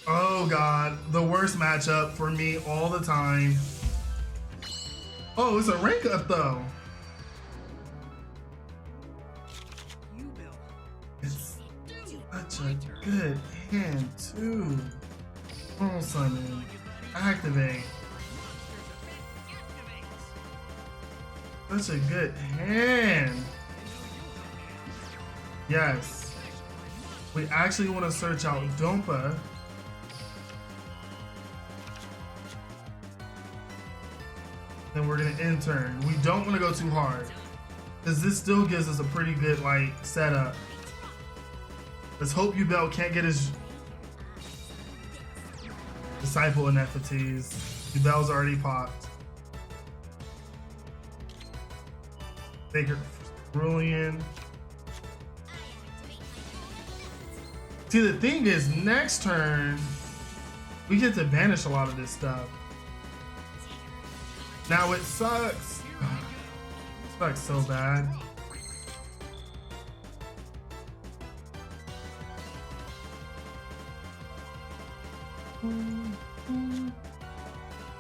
Oh god, the worst matchup for me all the time. Oh, it's a rank up though. It's such a good hand too. Normal summon. Activate. Such a good hand. Yes. We actually want to search out Dompa. Then we're gonna intern. We don't want to go too hard, because this still gives us a pretty good like setup. Let's hope Ubel can't get his disciple in FTs. Ubel's already popped. Sacred Cerulean. See, the thing is, next turn we get to banish a lot of this stuff. Now it sucks. It sucks so bad.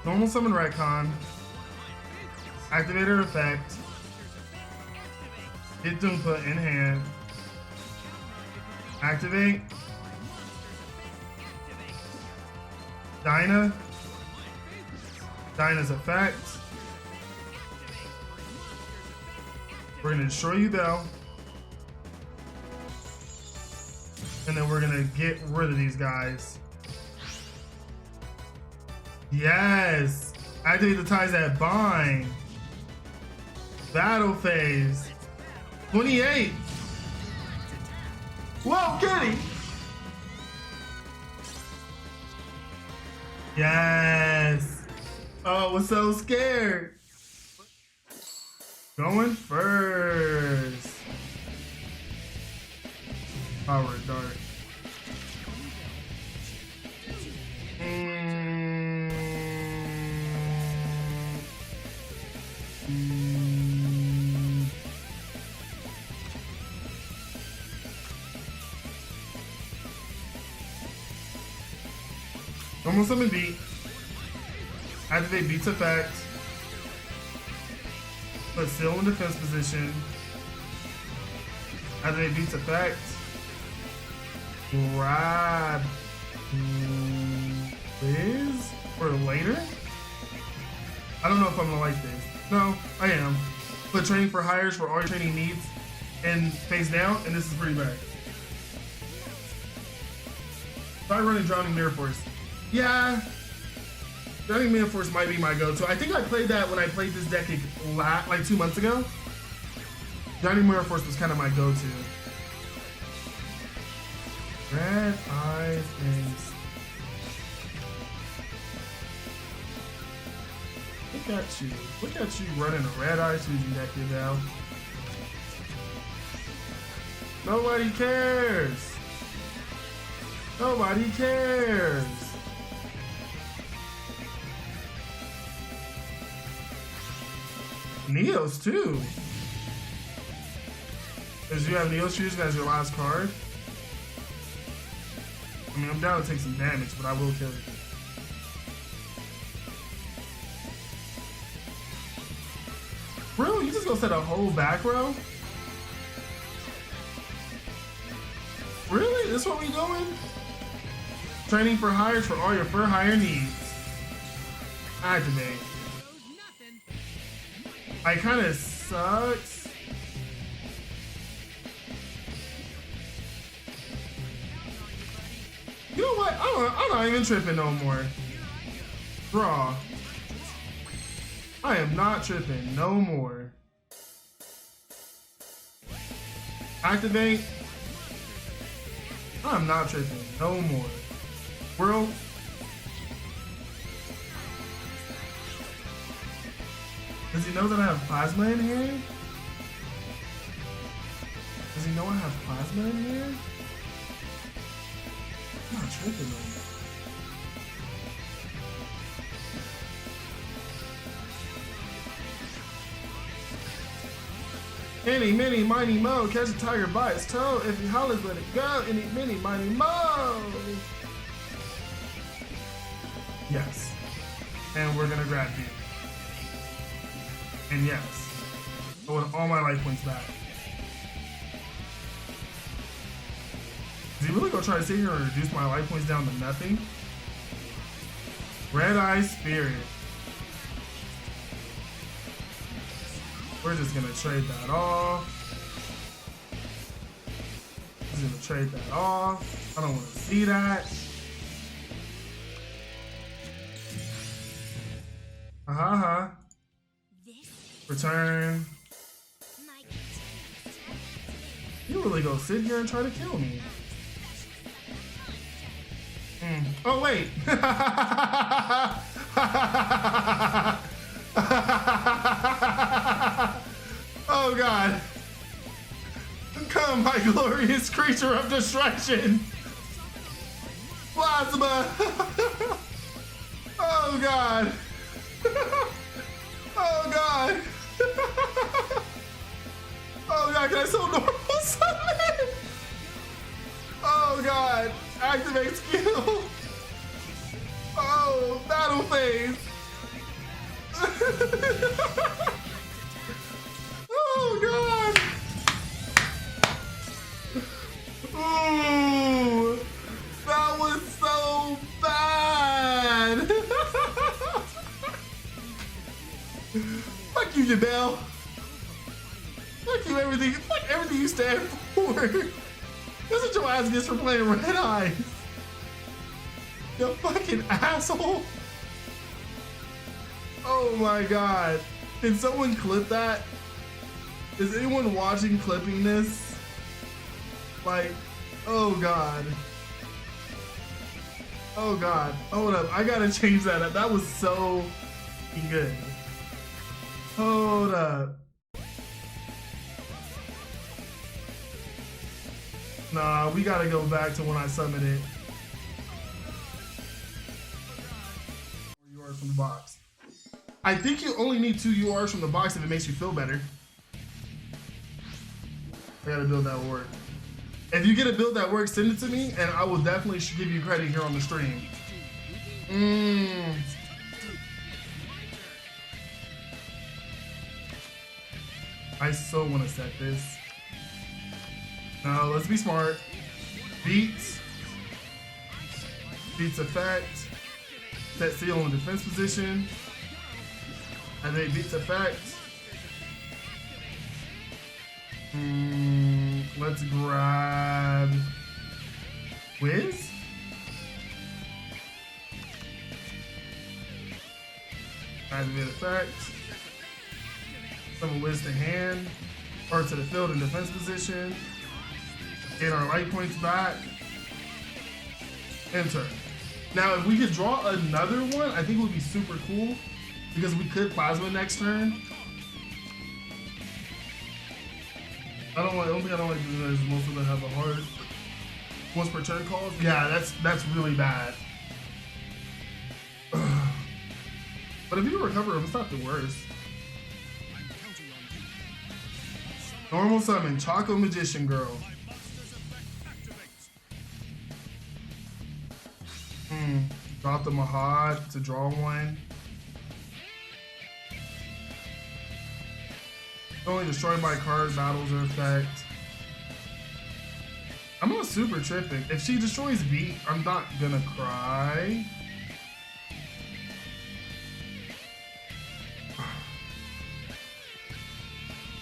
Normal summon retcon. Activator effect. Get Doompa in hand. Activate. Dinah. Dinah's effect. We're gonna destroy Ubel. And then we're gonna get rid of these guys. Yes! Activate the ties that bind. Battle phase. 28! Whoa, Kitty! Yes! Oh, I was so scared. Going first. Power dart. Normal summon beat. Activate beat's effect. Put Seal in defense position. Activate beat's effect. Grab Liz for later. I don't know if I'm gonna like this. No, I am. Put training for hires for all your training needs and face down, and this is pretty bad. Try running Drowning Mirror Force. Yeah, Drowning Mirror Force might be my go-to. I think I played that when I played this deck like 2 months ago. Drowning Mirror Force was kind of my go-to. Red eyes and look at you running a red eye Suzy deck here now. Nobody cares. Nobody cares. Neos too. Because you have Neos Fusion as your last card. I mean, I'm down to take some damage, but I will kill you. Really? You just gonna set a whole back row? Really? This what we doing? Training for hires for all your fur hire needs. Activate. I kind of sucks. You know what? I'm not even tripping no more. Draw. I am not tripping no more. Activate. I'm not tripping no more. World. Does he know that I have plasma in here? Does he know I have plasma in here? I'm not tripping no more. Any, mini, mighty, mo, catch a tiger by its toe. If he hollers, let it go. Any, mini, mighty, mo. Yes. And we're gonna grab you. And yes. I want all my life points back. Is he really gonna try to sit here and reduce my life points down to nothing? Red Eye Spirit. We're just gonna trade that off. Just gonna trade that off. I don't wanna see that. Return. You really gonna sit here and try to kill me? Oh wait. Oh God. Come, my glorious creature of destruction. Plasma. Oh God. Oh God. Oh God, can I still normal summon? Oh God. Activate skill. Oh, battle phase. Oh God. Ooh, that was so bad. Fuck you, Jabel. Fuck you, everything. Fuck everything you stand for. That's what your ass gets for playing Red Eyes. You fucking asshole. Oh my God. Can someone clip that? Is anyone watching clipping this? Like, oh God. Oh God. Hold up. I gotta change that up. That was so good. Hold up. Nah, we gotta go back to when I summoned it. URs from the box. I think you only need 2 URs from the box if it makes you feel better. I gotta build that work. If you get a build that works, send it to me, and I will definitely give you credit here on the stream. I so want to set this. No, let's be smart. Beats effect. Set seal in the defense position. And then beats effect. Let's grab Wiz. Activate effect. Summon Wiz to hand or to the field in defense position. Get our light points back. Enter. Now, if we could draw another one, I think it would be super cool because we could plasma next turn. I don't think I don't like to do this. Most of them have a heart. Once per turn calls. Yeah, that's really bad. But if you can recover them, it's not the worst. Normal summon, Choco Magician Girl. Drop the Mahad to draw one. Only destroyed by card, battles, or effect. I'm on super tripping. If she destroys Beat, I'm not gonna cry.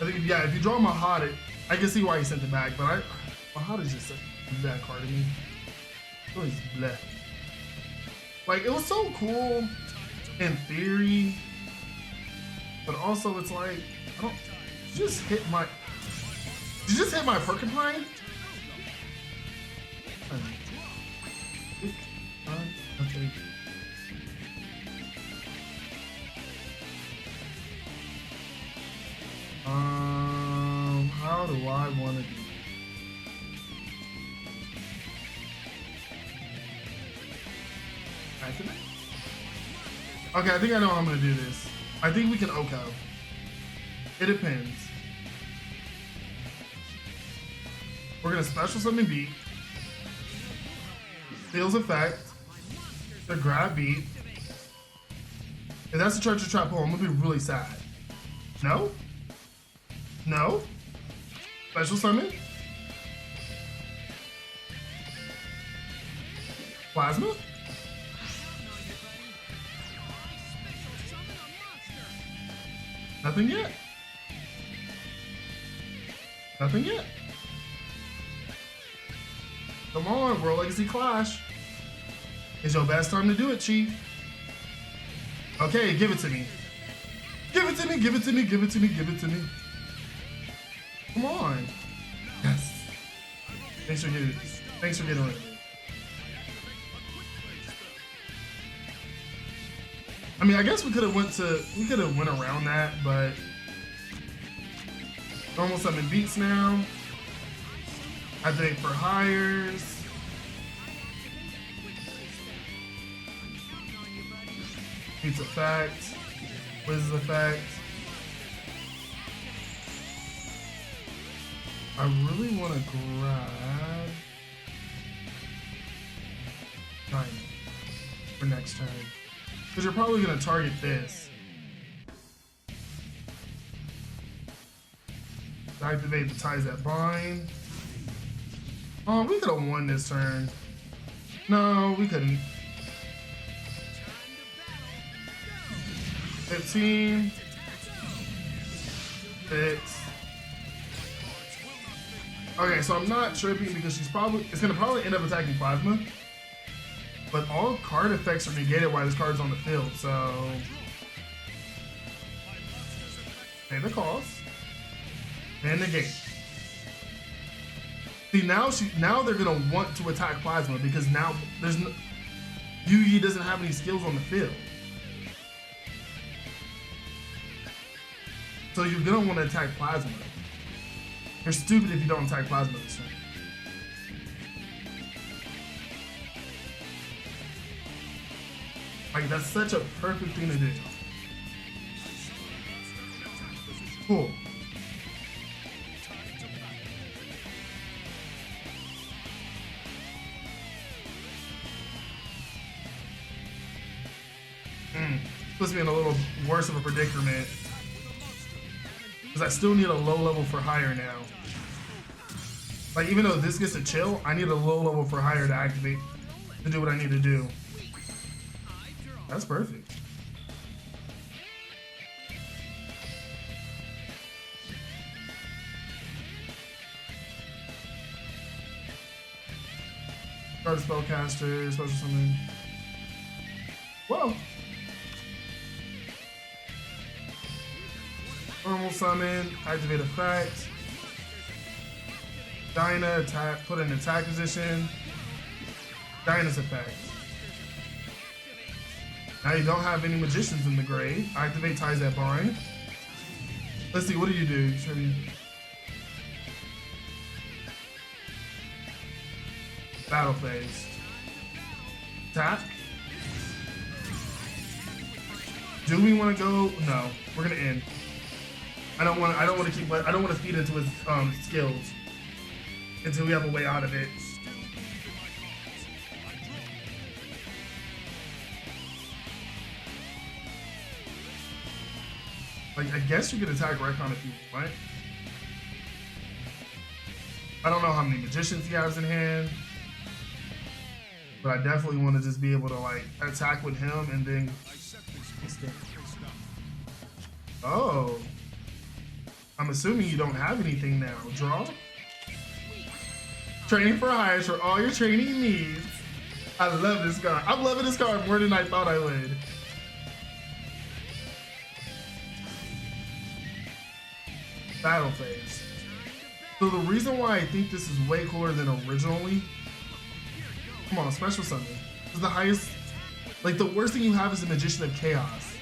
I think, yeah, if you draw Mahad, I can see why he sent it back, but Mahad is just a bad card to me. It was bleh. Like, it was so cool in theory, but also it's like, I don't. Did you just hit my porcupine? Okay. How do I want to do? Okay, I think I know how I'm gonna do this. I think we can OHKO. It depends. We're gonna special summon Beat. Seals effect. The grab Beat. If that's a treasure trap hole, I'm gonna be really sad. No? No? Special summon? Plasma? Nothing yet. Nothing yet. Come on, World Legacy Clash. It's your best time to do it, Chief. Okay, give it to me. Give it to me, give it to me, give it to me, give it to me. Come on. Yes. Thanks for getting rid of it. I mean, I guess we could have went around that, but normal summon beats now. Activate for hires. Beats effect. Wizard's effect. I really want to grab Diamond for next turn. Because you're probably going to target this. Activate the ties that bind. Oh, we could have won this turn. No, we couldn't. 15. 6. Okay, so I'm not tripping because it's gonna probably end up attacking Plasma. But all card effects are negated while this card's on the field, so pay the cost and negate. See, now they're gonna want to attack Plasma because now there's no, Yu-Gi doesn't have any skills on the field. So you're gonna want to attack Plasma. You're stupid if you don't attack Plasma this turn. Like, that's such a perfect thing to do. Cool. Puts me in a little worse of a predicament. Because I still need a low level for hire now. Like, even though this gets a chill, I need a low level for hire to activate, to do what I need to do. That's perfect. Start spellcaster, special summon. Whoa! Normal summon, activate effect. Dyna, attack, put in attack position. Dyna's effect. Now you don't have any magicians in the grave. Activate ties that bind. Let's see, what do you do? Battle phase. Tap. Do we want to go? No, we're gonna end. I don't want to feed into his skills until we have a way out of it. Like, I guess you could attack Recon if you want. I don't know how many magicians he has in hand, but I definitely want to just be able to, like, attack with him and then. Oh, I'm assuming you don't have anything now. Draw. Training for hires for all your training needs. I love this card. I'm loving this card more than I thought I would. Battle phase. So the reason why I think this is way cooler than originally, come on, special summon. Is the highest, like, the worst thing you have is a Magician of Chaos.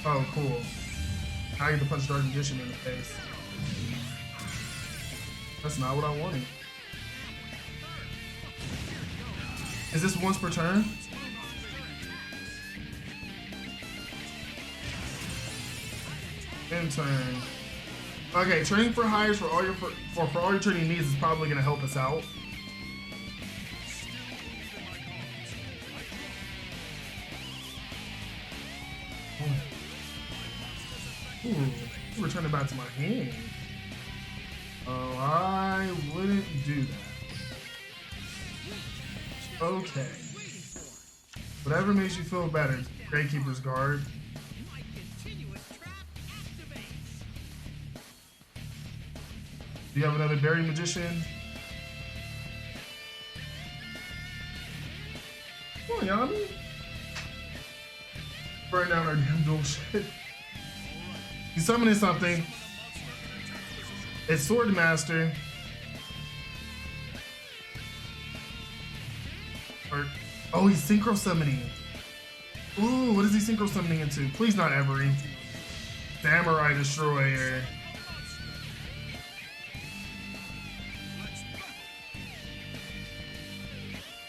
Oh, cool. Now I get to punch Dark Magician in the face. That's not what I wanted. Is this once per turn? End turn. Okay, training for hires for all your training needs is probably gonna help us out. Ooh, return it back to my hand. Oh, I wouldn't do that. Okay. Whatever makes you feel better. Gatekeeper's Guard. Do you have another Berry Magician? Come on, Yami. Burn down our damn dual shit. He's summoning something. It's Sword Master. Oh, he's synchro summoning. Ooh, what is he synchro summoning into? Please not Every. Samurai Destroyer.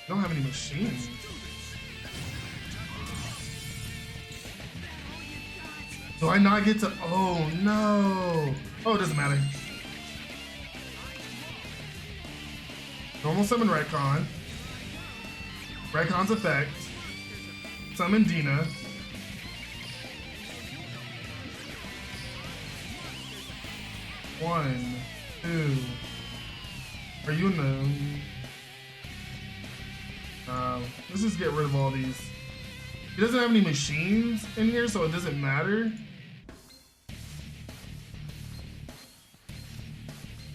I don't have any machines. Do I not get to? Oh no. Oh, it doesn't matter. Normal summon Retcon. Retcon's effect. Summon Dina. One, two. Are you in the? Let's just get rid of all these. He doesn't have any machines in here, so it doesn't matter.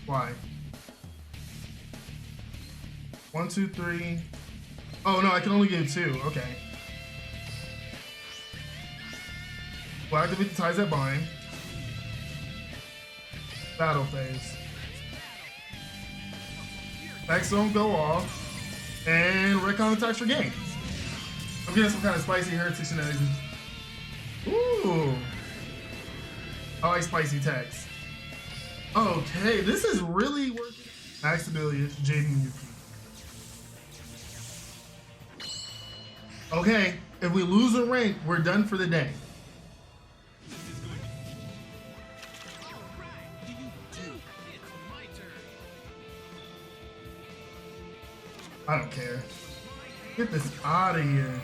Why? 1, 2, 3. Oh no, I can only get 2. Okay. We'll activate the ties that bind. Battle phase. Attacks don't go off. And Recon attacks for game. I'm getting some kind of spicy heretic shenanigans. Ooh. I like spicy text. Okay, this is really working. Max Abilius, Jaden Yuki. Okay, if we lose a rank, we're done for the day. I don't care. Get this out of here.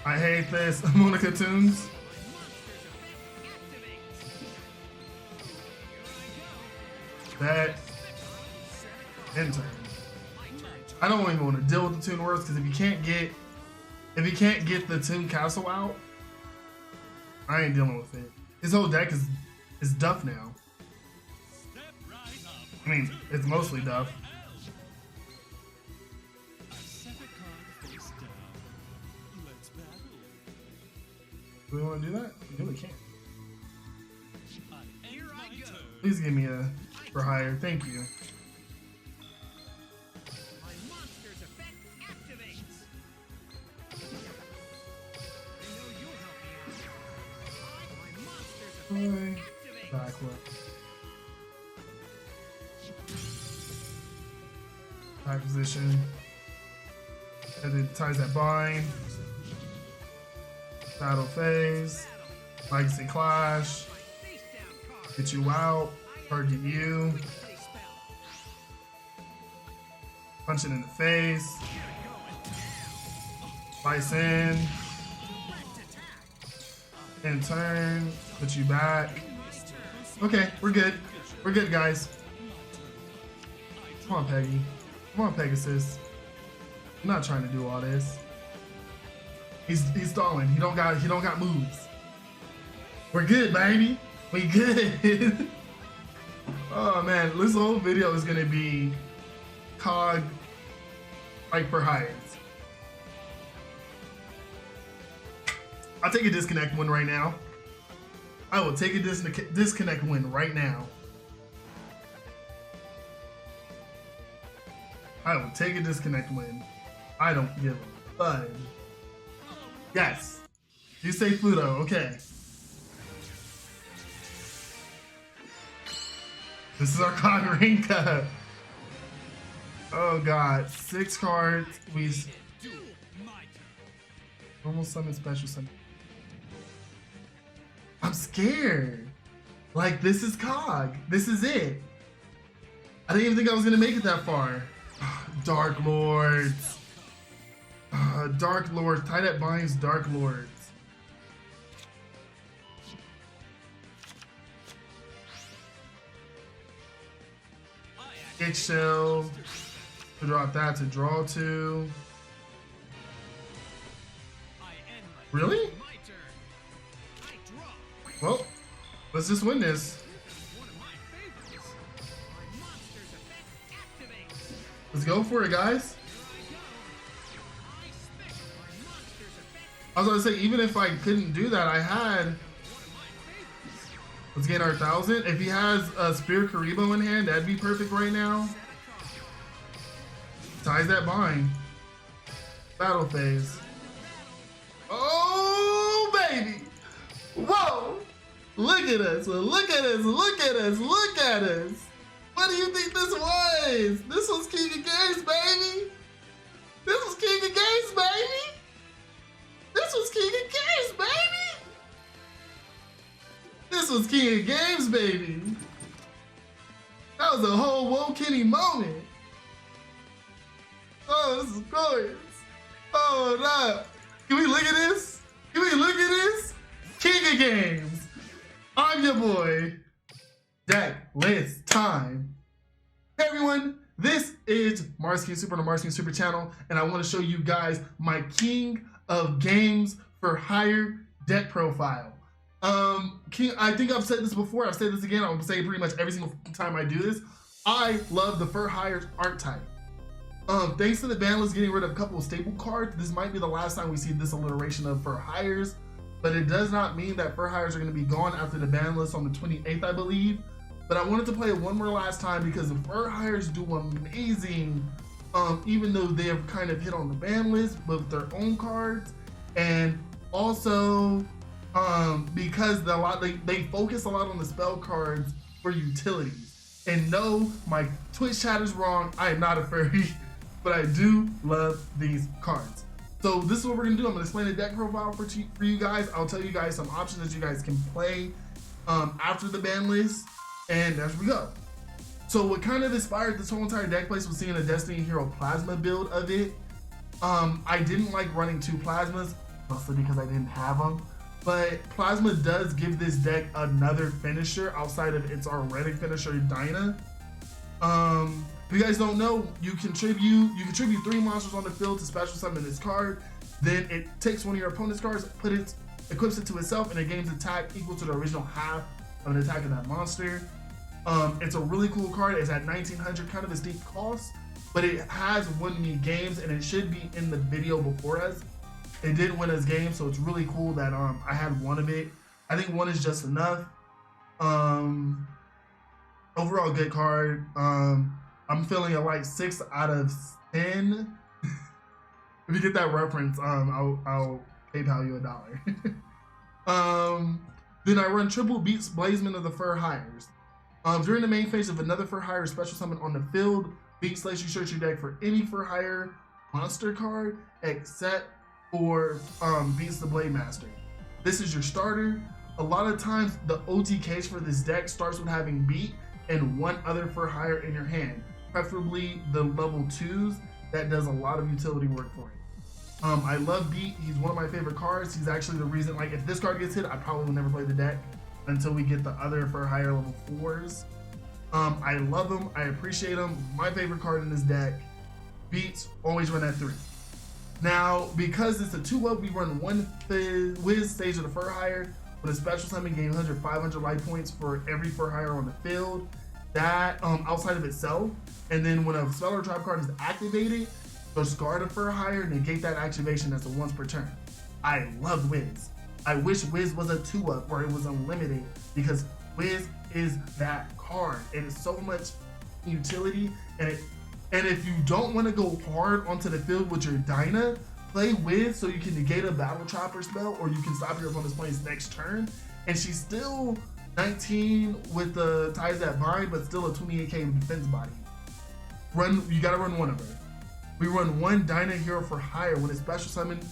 I hate this. Monica Tunes. That intern. I don't even want to deal with the Toon words because if you can't get the Toon Castle out, I ain't dealing with it. His whole deck is Duff now. I mean, it's mostly Duff. Do we want to do that? We really can't. Please give me a for hire. Thank you. Backward. Back position. And then ties that bind. Battle phase. Legacy Clash. Get you out. Target you. Punch it in the face. Slice in. In turn. Put you back. Okay, we're good. We're good, guys. Come on, Peggy. Come on, Pegasus. I'm not trying to do all this. He's stalling. He don't got moves. We're good, baby. We good. Oh man, this whole video is gonna be K.O.G like for hires. I'll take a disconnect win right now. I will take a disconnect win right now. I will take a disconnect win. I don't give a fudge. Yes. You say Pluto, okay. This is our K.O.G Rinka. Oh god, 6 cards. We normal summon, special summon. I'm scared. Like, this is K.O.G. This is it. I didn't even think I was gonna make it that far. Dark Lords. Dark Lord. Tie that binds Dark Lords. Eggshell. To drop that to draw 2. Really? Well, let's just win this. Let's go for it, guys. I was gonna say, even if I couldn't do that, I had. Let's get our 1,000. If he has a Spear Karibo in hand, that'd be perfect right now. Ties that bind. Battle phase. Oh, baby. Whoa. Look at us. Look at us. Look at us. Look at us. What do you think this was? This was King of Games, baby. This was King of Games, baby. This was King of Games, baby. This was King of Games, baby. That was a whole Whoa Kenny moment. Oh, this is glorious. Oh, no. Can we look at this? Can we look at this? King of Games. I'm your boy. Deck list time. Hey everyone, this is Marz King Super on the Marz King Super channel, and I want to show you guys my King of Games for Hire deck profile. I think I've said this before, I've said this again, I'll say it pretty much every single time I do this. I love the For Hire art type. Thanks to the ban list getting rid of a couple of staple cards, this might be the last time we see this alliteration of For Hires, but it does not mean that For Hires are going to be gone after the ban list on the 28th, I believe. But I wanted to play it one more last time because the For Hires do amazing, even though they have kind of hit on the ban list with their own cards, and also because they focus a lot on the spell cards for utilities. And no, my Twitch chat is wrong. I am not a furry, but I do love these cards. So this is what we're gonna do. I'm gonna explain the deck profile for you guys. I'll tell you guys some options that you guys can play after the ban list. And as we go. So what kind of inspired this whole entire deck place was seeing a Destiny Hero Plasma build of it. I didn't like running 2 Plasmas, mostly because I didn't have them. But Plasma does give this deck another finisher outside of its already finisher, Dyna. If you guys don't know, you contribute 3 monsters on the field to special summon this card. Then it takes one of your opponent's cards, equips it to itself, and it gains attack equal to the original half of an attack of that monster. It's a really cool card. It's at 1900, kind of a steep cost, but it has won me games, and it should be in the video before us. It did win us games, so it's really cool that I had 1 of it. I think 1 is just enough. Overall good card. I'm feeling a like 6 out of 10. If you get that reference, I'll PayPal you $1. Then I run triple Beats Blazement of the For Hires. During the main phase of another For Hire special summon on the field, Beats lets you search your deck for any For Hire monster card except for Beats the Blade Master. This is your starter. A lot of times the OTKs for this deck starts with having Beat and 1 other For Hire in your hand, preferably the level 2s that does a lot of utility work for you. I love Beat. He's one of my favorite cards. He's actually the reason, like, if this card gets hit, I probably will never play the deck until we get the other For Hire level 4s. I love him. I appreciate him. My favorite card in this deck. Beats always run at 3. Now, because it's a 2-up, we run 1 Wiz stage of the For Hire with a special summon, gain 500 life points for every For Hire on the field. That outside of itself, and then when a spell or trap card is activated, discard a For Hire, negate that activation as a once per turn. I love Wiz. I wish Wiz was a 2-up where it was unlimited, because Wiz is that card. It is so much utility, and if you don't want to go hard onto the field with your Dyna, play Wiz so you can negate a Battle Chopper spell, or you can stop your opponent's play's next turn, and she's still 19 with the ties that bind, but still a 28k defense body. You gotta run 1 of her. We run 1 Dyna Hero For Hire. When it's special summoned,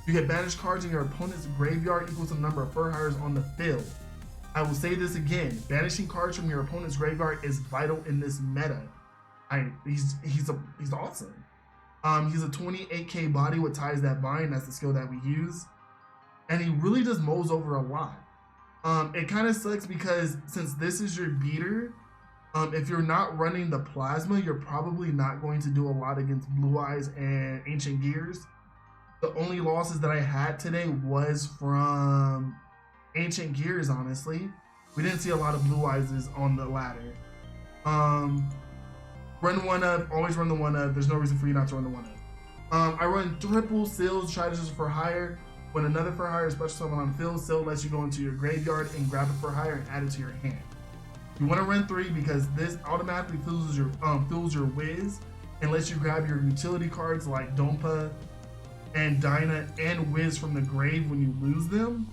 you get banished cards in your opponent's graveyard equals the number of For Hires on the field. I will say this again, banishing cards from your opponent's graveyard is vital in this meta. He's awesome. He's a 28k body with ties that bind. That's the skill that we use. And he really just mows over a lot. It kind of sucks because since this is your beater, if you're not running the plasma, you're probably not going to do a lot against Blue Eyes and Ancient Gears. The only losses that I had today was from Ancient Gears, honestly. We didn't see a lot of Blue Eyes on the ladder. Run one up, always run the one up. There's no reason for you not to run the one up. I run triple seals, strategies for hire. When another for hire special summon on field, seal lets you go into your graveyard and grab it for hire and add it to your hand. You want to run 3 because this automatically fills your whiz and lets you grab your utility cards like Dompa and Dyna and Wiz from the grave when you lose them.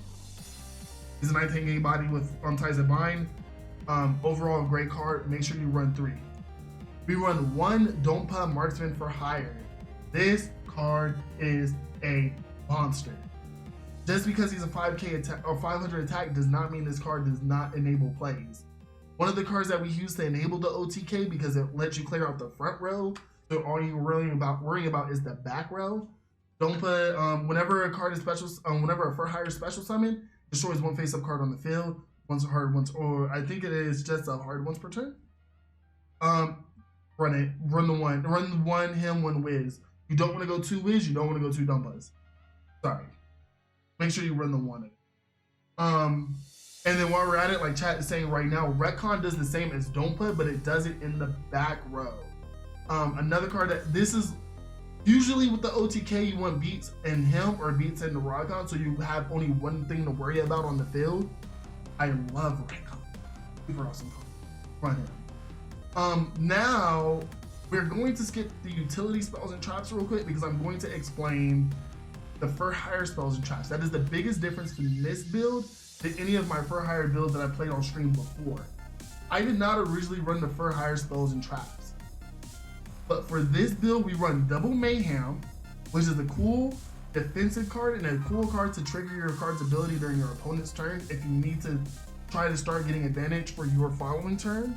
He's a 19k body with ties that bind. Overall, a great card. Make sure you run 3. We run 1 Dompa Marksman for hire. This card is a monster. Just because he's a 5k attack or 500 attack does not mean this card does not enable plays. One of the cards that we use to enable the OTK because it lets you clear out the front row. So all you're worrying about is the back row. Dompa, whenever a card is special, whenever a for hire special summon, destroys 1 face-up card on the field. Once a hard once, or I think it is just a hard once per turn. Run it. Run the one him, 1 whiz. You don't want to go 2 whiz. You don't want to go 2 Dompas. Sorry. Make sure you run the 1. And then while we're at it, like chat is saying right now, Retcon does the same as Dompa, but it does it in the back row. Another card that this is usually with the OTK, you want beats in him or beats in the Retcon, so you have only one thing to worry about on the field. I love Retcon. Super awesome card. Run him. Now we're going to skip the utility spells and traps real quick because I'm going to explain the for hire spells and traps. That is the biggest difference in this build than any of my for hire builds that I played on stream before. I did not originally run the for hire spells and traps, but for this build we run double mayhem, which is a cool defensive card and a cool card to trigger your card's ability during your opponent's turn if you need to try to start getting advantage for your following turn.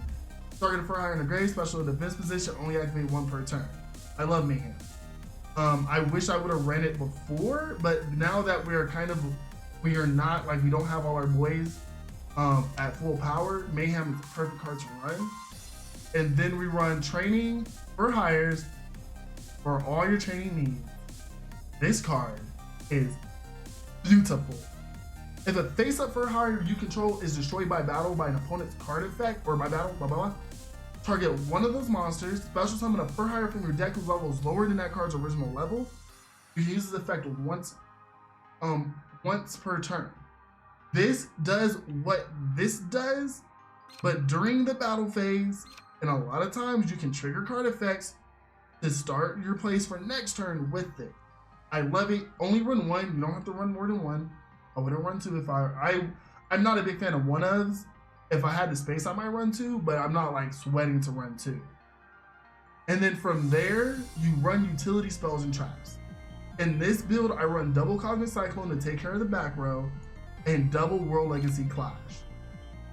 Target a for hire in a grave special defense position, only activate 1 per turn. I love mayhem. I wish I would have ran it before, but now that we are not, like, we don't have all our boys at full power, mayhem is the perfect card to run. And then we run training for hires for all your training needs. This card is beautiful. If a face-up for hire you control is destroyed by battle by an opponent's card effect or by battle, blah, blah, blah, target one of those monsters, special summon a for hire from your deck whose level is lower than that card's original level. You can use this effect once per turn. This does what this does, but during the battle phase, and a lot of times you can trigger card effects to start your plays for next turn with it. I love it. Only run 1. You don't have to run more than 1. I wouldn't run 2 if I'm not a big fan of 1-ofs. If I had the space, I might run 2, but I'm not like sweating to run 2. And then from there, you run utility spells and traps. In this build, I run double Cosmic Cyclone to take care of the back row and double World Legacy Clash.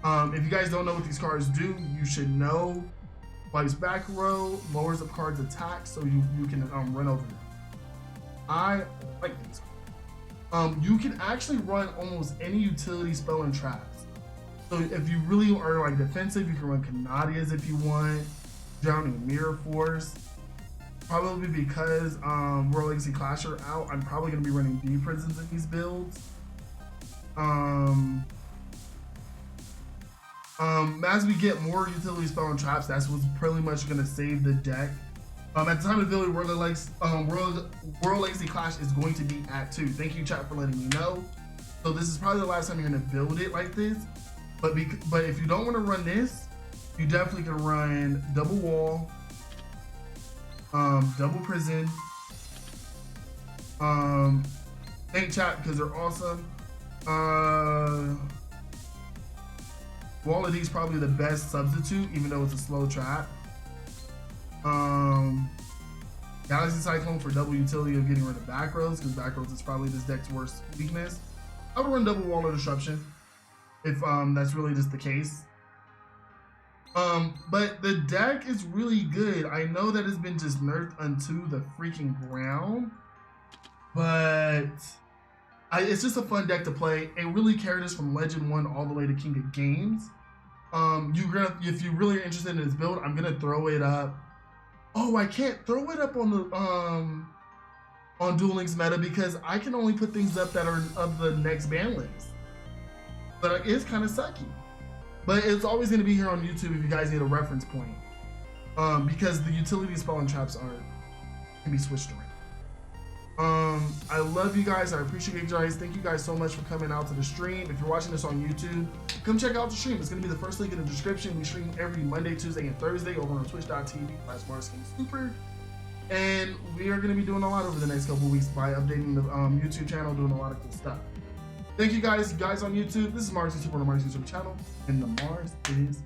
If you guys don't know what these cards do, you should know. Wipes back row, lowers up cards attack, so you can run over them. I like these cards. You can actually run almost any utility spell and traps. So if you really are like defensive, you can run Canadias if you want, Drowning Mirror Force. Probably because World Legacy Clash are out, I'm probably going to be running D Prisons in these builds. As we get more utility spell and traps, that's what's pretty much going to save the deck. At the time of the build, World Legacy Clash is going to be at 2. Thank you, chat, for letting me know. So this is probably the last time you're going to build it like this. But if you don't want to run this, you definitely can run double wall, double prison. Thank chat because they're awesome. Wall of these probably the best substitute, even though it's a slow trap. Galaxy Cyclone for double utility of getting rid of back rows, because back rows is probably this deck's worst weakness. I would run double Wall of Disruption if that's really just the case. But the deck is really good. I know that it's been just nerfed unto the freaking ground, but it's just a fun deck to play. It really carried us from Legend 1 all the way to King of Games. If you really are interested in this build, I'm gonna throw it up. Oh, I can't throw it up on the on Duel Links meta because I can only put things up that are of the next ban list. But it's kind of sucky. But it's always going to be here on YouTube if you guys need a reference point, because the utility spell and traps can be switched around. I love you guys. I appreciate you guys. Thank you guys so much for coming out to the stream. If you're watching this on YouTube, come check out the stream. It's going to be the first link in the description. We stream every Monday, Tuesday, and Thursday over on twitch.tv/MarzKingSuper. And we are going to be doing a lot over the next couple of weeks by updating the YouTube channel, doing a lot of cool stuff. Thank you guys on YouTube. This is Marz Super on the Marz YouTube channel, and the Marz is